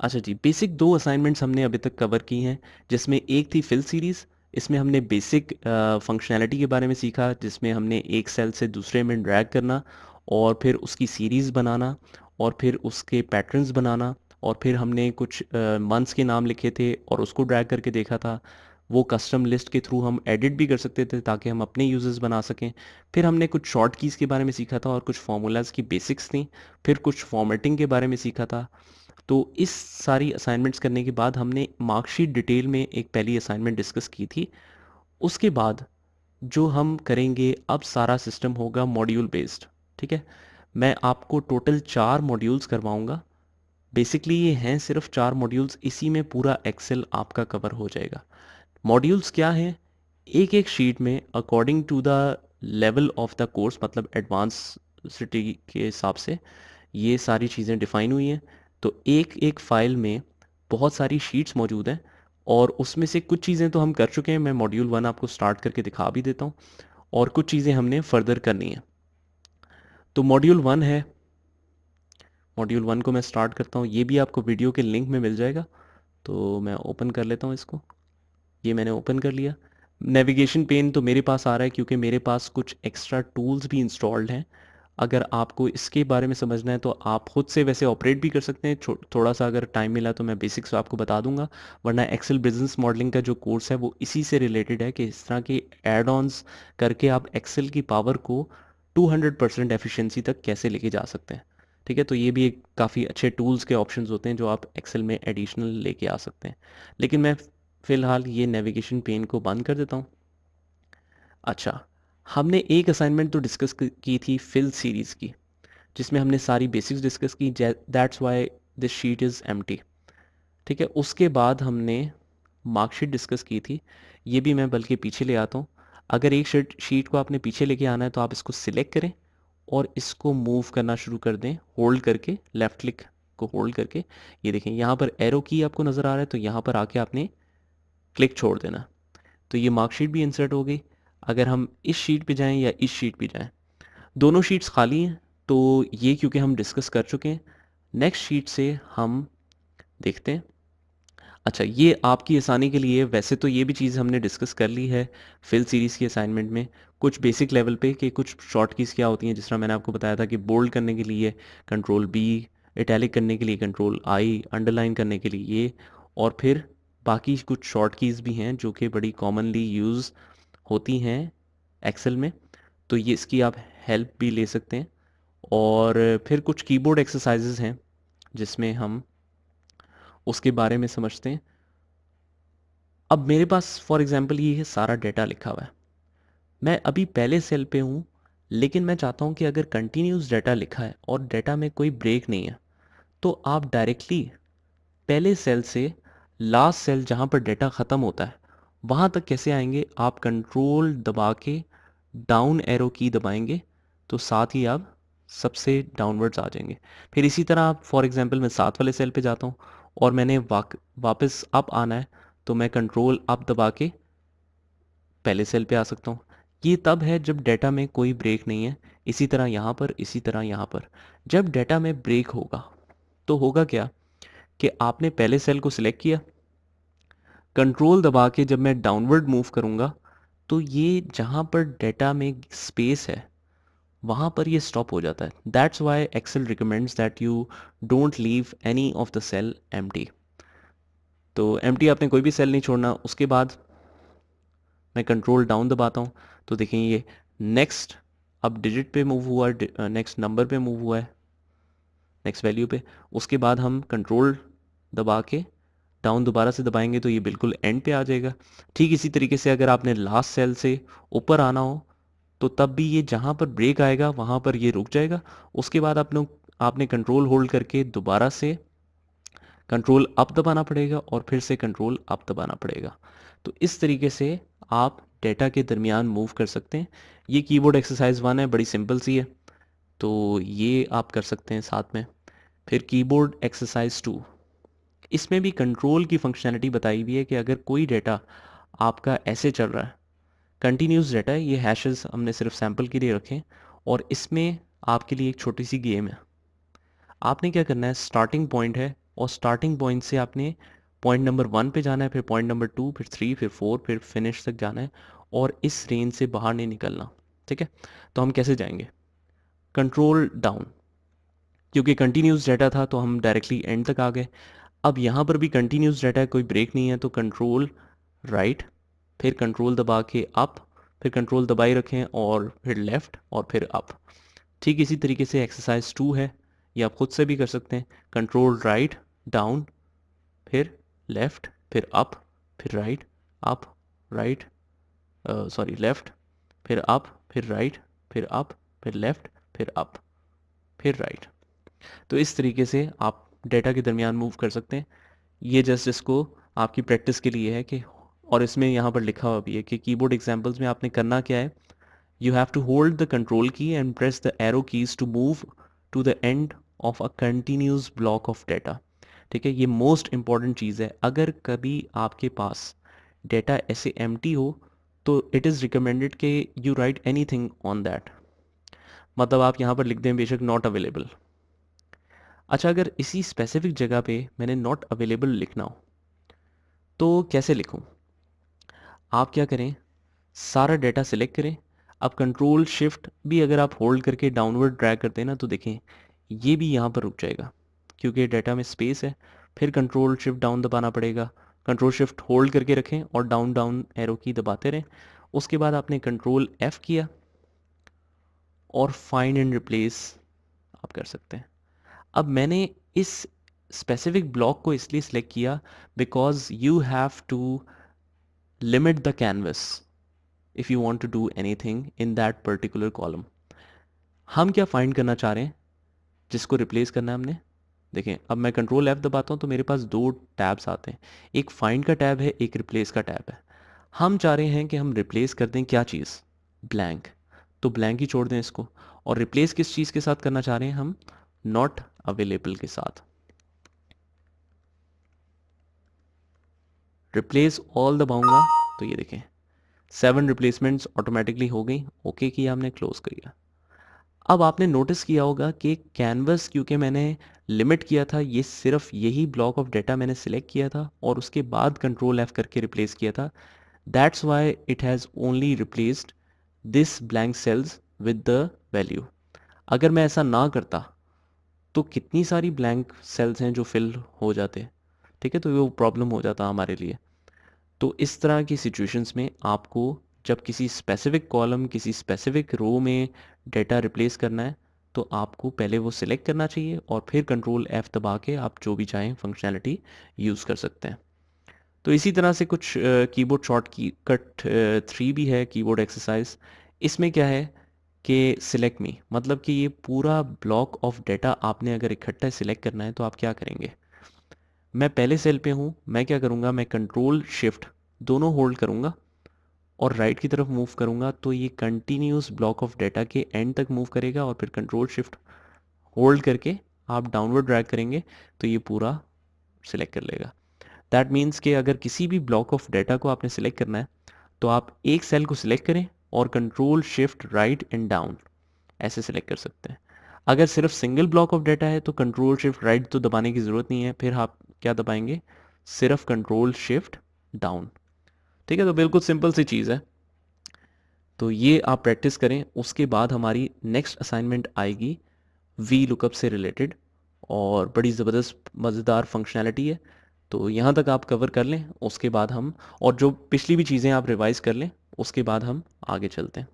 अच्छा जी, basic 2 assignments हमने अभी तक कवर की हैं, जिसमें एक थी फिल सीरीज़। इसमें हमने बेसिक फंक्शनैलिटी के बारे में सीखा, जिसमें हमने एक सेल से दूसरे में ड्रैग करना और फिर उसकी सीरीज़ बनाना और फिर उसके पैटर्न्स बनाना, और फिर हमने कुछ मंथ्स के नाम लिखे थे और उसको ड्रैग करके देखा था। वो कस्टम लिस्ट के थ्रू हम एडिट भी कर सकते थे ताकि हम अपने यूज़र्स बना सकें। फिर हमने कुछ शॉर्ट कीज़ के बारे में सीखा था और कुछ फार्मूलाज़ की बेसिक्स थी। फिर कुछ फॉर्मेटिंग के बारे में सीखा था। तो इस सारी असाइनमेंट्स करने के बाद हमने मार्कशीट डिटेल में एक पहली असाइनमेंट डिस्कस की थी। उसके बाद जो हम करेंगे, अब सारा सिस्टम होगा मॉड्यूल बेस्ड। ठीक है, मैं आपको टोटल 4 मॉड्यूल्स करवाऊंगा। बेसिकली ये हैं सिर्फ 4 मॉड्यूल्स, इसी में पूरा एक्सेल आपका कवर हो जाएगा। मॉड्यूल्स क्या हैं? एक एक शीट में according to the level of the course, मतलब एडवांस सिटी के हिसाब से ये सारी चीज़ें डिफ़ाइन हुई हैं। तो एक एक फ़ाइल में बहुत सारी शीट्स मौजूद हैं और उसमें से कुछ चीज़ें तो हम कर चुके हैं। मैं मॉड्यूल 1 आपको स्टार्ट करके दिखा भी देता हूँ और कुछ चीज़ें हमने फर्दर करनी है। तो मॉड्यूल 1 है, मॉड्यूल 1 को मैं स्टार्ट करता हूँ। ये भी आपको वीडियो के लिंक में मिल जाएगा। तो मैं ओपन कर लेता हूँ इसको। ये मैंने ओपन कर लिया। नेविगेशन पेन तो मेरे पास आ रहा है क्योंकि मेरे पास कुछ एक्स्ट्रा टूल्स भी इंस्टॉल्ड हैं। अगर आपको इसके बारे में समझना है तो आप खुद से वैसे ऑपरेट भी कर सकते हैं। थोड़ा सा अगर टाइम मिला तो मैं बेसिक्स आपको बता दूंगा, वरना एक्सेल बिजनेस मॉडलिंग का जो कोर्स है वो इसी से रिलेटेड है कि इस तरह के एड ऑन्स करके आप एक्सेल की पावर को 200% एफिशिएंसी तक कैसे लेके जा सकते हैं। ठीक है, तो ये भी एक काफ़ी अच्छे टूल्स के ऑप्शंस होते हैं जो आप एक्सेल में एडिशनल लेके आ सकते हैं। लेकिन मैं फ़िलहाल ये नेविगेशन पेन को बंद कर देता हूँ। अच्छा, हमने एक असाइनमेंट तो डिस्कस की थी फिल सीरीज़ की, जिसमें हमने सारी बेसिक्स डिस्कस की। That's why this sheet is empty. ठीक है, उसके बाद हमने मार्कशीट डिस्कस की थी। ये भी मैं बल्कि पीछे ले आता हूँ। अगर एक शीट को आपने पीछे लेके आना है तो आप इसको सिलेक्ट करें और इसको मूव करना शुरू कर दें, होल्ड करके, लेफ़्ट क्लिक को होल्ड करके। ये देखें यहाँ पर एरो की आपको नज़र आ रहा है, तो यहाँ पर आके आपने क्लिक छोड़ देना। तो ये मार्कशीट भी इंसर्ट हो गई। अगर हम इस शीट पे जाएं या इस शीट पे जाएं, दोनों शीट्स खाली हैं, तो ये क्योंकि हम डिस्कस कर चुके हैं। नेक्स्ट शीट से हम देखते हैं। अच्छा, ये आपकी आसानी के लिए, वैसे तो ये भी चीज़ हमने डिस्कस कर ली है फिल सीरीज़ की असाइनमेंट में, कुछ बेसिक लेवल पे कि कुछ शॉर्ट कीज़ क्या होती हैं। जिस तरह मैंने आपको बताया था कि बोल्ड करने के लिए कंट्रोल बी, इटैलिक करने के लिए कंट्रोल आई, अंडरलाइन करने के लिए ये, और फिर बाकी कुछ शॉर्ट कीज़ भी हैं जो कि बड़ी कॉमनली यूज़ होती हैं एक्सेल में। तो ये इसकी आप हेल्प भी ले सकते हैं। और फिर कुछ कीबोर्ड एक्सरसाइजेज हैं जिसमें हम उसके बारे में समझते हैं। अब मेरे पास फॉर एग्जांपल ये है सारा डेटा लिखा हुआ है। मैं अभी पहले सेल पे हूँ, लेकिन मैं चाहता हूँ कि अगर कंटिन्यूस डेटा लिखा है और डेटा में कोई ब्रेक नहीं है, तो आप डायरेक्टली पहले सेल से लास्ट सेल जहाँ पर डेटा ख़त्म होता है वहाँ तक कैसे आएंगे? आप कंट्रोल दबा के डाउन एरो की दबाएंगे तो साथ ही आप सबसे डाउनवर्ड्स आ जाएंगे। फिर इसी तरह आप फॉर एग्जांपल मैं 7 वाले सेल पे जाता हूँ और मैंने वापस अप आना है, तो मैं कंट्रोल अप दबा के पहले सेल पे आ सकता हूँ। ये तब है जब डेटा में कोई ब्रेक नहीं है। इसी तरह यहाँ पर, इसी तरह यहाँ पर। जब डेटा में ब्रेक होगा तो होगा क्या कि आपने पहले सेल को सिलेक्ट किया, कंट्रोल दबा के जब मैं डाउनवर्ड मूव करूँगा तो ये जहाँ पर डेटा में स्पेस है वहाँ पर ये स्टॉप हो जाता है। That's why Excel recommends that you don't leave any of the cell empty. तो एम्प्टी आपने कोई भी सेल नहीं छोड़ना। उसके बाद मैं कंट्रोल डाउन दबाता हूँ तो देखें ये नेक्स्ट अब डिजिट पे मूव हुआ, नेक्स्ट नंबर पे मूव हुआ है, नेक्स्ट वैल्यू पे। उसके बाद हम कंट्रोल दबा के डाउन दोबारा से दबाएंगे तो ये बिल्कुल एंड पे आ जाएगा। ठीक इसी तरीके से अगर आपने लास्ट सेल से ऊपर आना हो तो तब भी ये जहाँ पर ब्रेक आएगा वहाँ पर ये रुक जाएगा। उसके बाद आपने कंट्रोल होल्ड करके दोबारा से कंट्रोल अप दबाना पड़ेगा और फिर से कंट्रोल अप दबाना पड़ेगा। तो इस तरीके से आप डेटा के दरमियान मूव कर सकते हैं। ये कीबोर्ड एक्सरसाइज 1 है, बड़ी सिंपल सी है, तो ये आप कर सकते हैं साथ में। फिर कीबोर्ड एक्सरसाइज 2, इसमें भी कंट्रोल की फंक्शनैलिटी बताई हुई है कि अगर कोई डेटा आपका ऐसे चल रहा है, कंटिन्यूस डेटा है, ये हैशेस हमने सिर्फ सैंपल के लिए रखे हैं, और इसमें आपके लिए एक छोटी सी गेम है। आपने क्या करना है, स्टार्टिंग पॉइंट है और स्टार्टिंग पॉइंट से आपने पॉइंट नंबर 1 पे जाना है, फिर पॉइंट नंबर 2, फिर 3, फिर 4, फिर फिनिश तक जाना है और इस रेंज से बाहर नहीं निकलना। ठीक है, तो हम कैसे जाएंगे? कंट्रोल डाउन, क्योंकि कंटिन्यूस डाटा था तो हम डायरेक्टली एंड तक आ गए। अब यहाँ पर भी कंटिन्यूस डाटा है, कोई ब्रेक नहीं है, तो कंट्रोल राइट, फिर कंट्रोल दबा के अप, फिर कंट्रोल दबाए रखें और फिर लेफ़्ट और फिर अप। ठीक इसी तरीके से एक्सरसाइज 2 है, ये आप खुद से भी कर सकते हैं। कंट्रोल राइट डाउन, फिर लेफ़्ट, फिर अप, फिर right, up, right, sorry left, फिर अप, फिर राइट, फिर अप, फिर लेफ़्ट, फिर अप, फिर राइट। तो इस तरीके से आप डेटा के दरमियान मूव कर सकते हैं। ये जस्ट इसको आपकी प्रैक्टिस के लिए है कि, और इसमें यहाँ पर लिखा हुआ भी है कि कीबोर्ड एग्जाम्पल्स में आपने करना क्या है। You have to hold the control key and press the arrow keys to move to the end of a continuous block of data. ठीक है, ये मोस्ट इंपॉर्टेंट चीज़ है। अगर कभी आपके पास डेटा ऐसे एम्प्टी हो तो इट इज़ रिकमेंडेड कि you right any thing on that. मतलब आप यहाँ पर लिख दें बेशक नॉट अवेलेबल। अच्छा, अगर इसी स्पेसिफिक जगह पे मैंने नॉट अवेलेबल लिखना हो तो कैसे लिखूं? आप क्या करें, सारा डेटा सिलेक्ट करें। अब कंट्रोल शिफ्ट भी अगर आप होल्ड करके डाउनवर्ड ड्रैग करते हैं ना, तो देखें ये भी यहाँ पर रुक जाएगा क्योंकि डेटा में स्पेस है। फिर कंट्रोल शिफ्ट डाउन दबाना पड़ेगा। कंट्रोल शिफ्ट होल्ड करके रखें और डाउन डाउन एरो की दबाते रहें। उसके बाद आपने कंट्रोल F किया और फाइंड एंड रिप्लेस आप कर सकते हैं। अब मैंने इस स्पेसिफिक ब्लॉक को इसलिए सिलेक्ट किया because you have to limit the canvas if you want to do anything in that particular column. हम क्या फाइंड करना चाह रहे हैं जिसको रिप्लेस करना है हमने? देखें, अब मैं कंट्रोल F दबाता हूँ तो मेरे पास दो टैब्स आते हैं, एक फाइंड का टैब है, एक रिप्लेस का टैब है। हम चाह रहे हैं कि हम रिप्लेस कर दें क्या चीज़? ब्लैंक। तो ब्लैंक ही छोड़ दें इसको। और रिप्लेस किस चीज़ के साथ करना चाह रहे हैं हम? नॉट अवेलेबल के साथ। रिप्लेस ऑल दबाऊंगा तो ये देखें 7 रिप्लेसमेंट्स ऑटोमेटिकली हो गई। ओके किया हमने, क्लोज किया। अब आपने नोटिस किया होगा कि कैनवस क्योंकि मैंने लिमिट किया था, ये सिर्फ यही ब्लॉक ऑफ डेटा मैंने सिलेक्ट किया था और उसके बाद कंट्रोल F करके रिप्लेस किया था। That's why it has only replaced this blank cells with the value. अगर मैं ऐसा ना करता तो कितनी सारी ब्लैंक सेल्स हैं जो फिल हो जाते। ठीक है, तो वो प्रॉब्लम हो जाता हमारे लिए। तो इस तरह की सिचुएशंस में आपको जब किसी स्पेसिफिक कॉलम, किसी स्पेसिफिक रो में डेटा रिप्लेस करना है तो आपको पहले वो सिलेक्ट करना चाहिए और फिर कंट्रोल F दबा के आप जो भी चाहें फंक्शनैलिटी यूज़ कर सकते हैं। तो इसी तरह से कुछ कीबोर्ड शॉर्ट की कट 3 भी है, कीबोर्ड एक्सरसाइज। इसमें क्या है कि सिलेक्ट मी, मतलब कि ये पूरा ब्लॉक ऑफ डेटा आपने अगर इकट्ठा सिलेक्ट करना है तो आप क्या करेंगे? मैं पहले सेल पे हूँ, मैं क्या करूँगा, मैं कंट्रोल शिफ्ट दोनों होल्ड करूँगा और राइट की तरफ मूव करूँगा तो ये कंटिन्यूस ब्लॉक ऑफ डेटा के एंड तक मूव करेगा और फिर कंट्रोल शिफ्ट होल्ड करके आप डाउनवर्ड ड्रैग करेंगे तो ये पूरा सिलेक्ट कर लेगा। दैट मीन्स कि अगर किसी भी ब्लॉक ऑफ डेटा को आपने सिलेक्ट करना है तो आप एक सेल को सिलेक्ट करें और control shift right and down ऐसे सिलेक्ट कर सकते हैं। अगर सिर्फ सिंगल ब्लॉक ऑफ डेटा है तो कंट्रोल शिफ्ट राइट तो दबाने की ज़रूरत नहीं है, फिर आप क्या दबाएंगे? सिर्फ कंट्रोल शिफ्ट डाउन। ठीक है, तो बिल्कुल सिंपल सी चीज़ है। तो ये आप प्रैक्टिस करें, उसके बाद हमारी नेक्स्ट असाइनमेंट आएगी वी लुकअप से रिलेटेड और बड़ी ज़बरदस्त मज़ेदार फंक्शनैलिटी है। तो यहाँ तक आप कवर कर लें, उसके बाद हम, और जो पिछली भी चीज़ें आप रिवाइज़ कर लें, उसके बाद हम आगे चलते हैं।